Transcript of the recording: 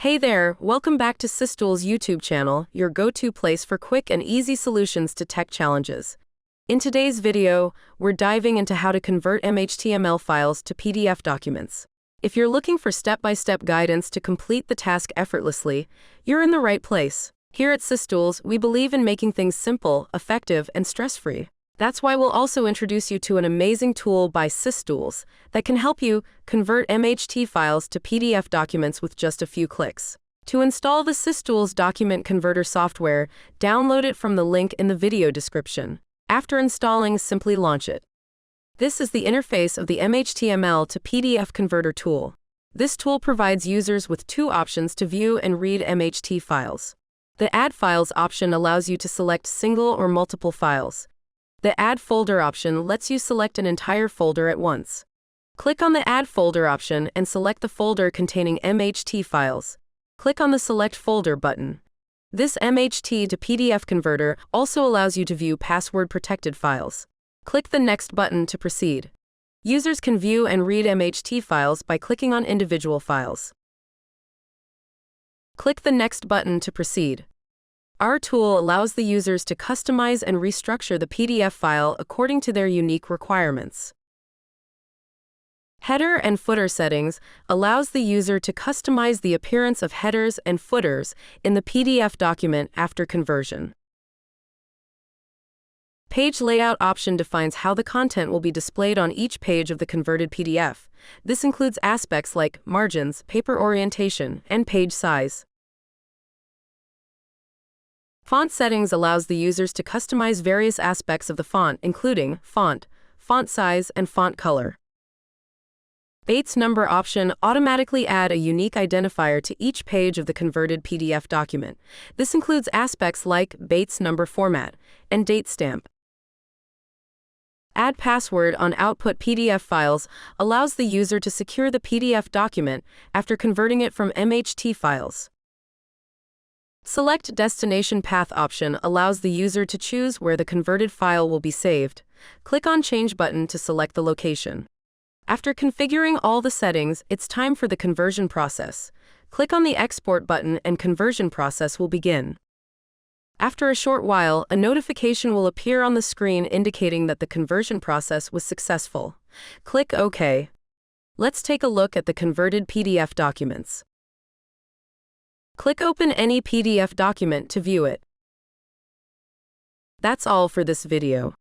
Hey there, welcome back to SysTools YouTube channel, your go-to place for quick and easy solutions to tech challenges. In today's video, we're diving into how to convert MHTML files to PDF documents. If you're looking for step-by-step guidance to complete the task effortlessly, you're in the right place. Here at SysTools, we believe in making things simple, effective, and stress-free. That's why we'll also introduce you to an amazing tool by SysTools that can help you convert MHT files to PDF documents with just a few clicks. To install the SysTools document converter software, download it from the link in the video description. After installing, simply launch it. This is the interface of the MHTML to PDF converter tool. This tool provides users with two options to view and read MHT files. The Add Files option allows you to select single or multiple files. The Add Folder option lets you select an entire folder at once. Click on the Add Folder option and select the folder containing MHT files. Click on the Select Folder button. This MHT to PDF converter also allows you to view password-protected files. Click the Next button to proceed. Users can view and read MHT files by clicking on individual files. Click the Next button to proceed. Our tool allows the users to customize and restructure the PDF file according to their unique requirements. Header and footer settings allows the user to customize the appearance of headers and footers in the PDF document after conversion. Page layout option defines how the content will be displayed on each page of the converted PDF. This includes aspects like margins, paper orientation, and page size. Font settings allows the users to customize various aspects of the font, including font, font size, and font color. Bates number option automatically add a unique identifier to each page of the converted PDF document. This includes aspects like Bates number format and date stamp. Add password on output PDF files allows the user to secure the PDF document after converting it from MHT files. Select Destination Path option allows the user to choose where the converted file will be saved. Click on Change button to select the location. After configuring all the settings, it's time for the conversion process. Click on the Export button and conversion process will begin. After a short while, a notification will appear on the screen indicating that the conversion process was successful. Click OK. Let's take a look at the converted PDF documents. Click Open any PDF document to view it. That's all for this video.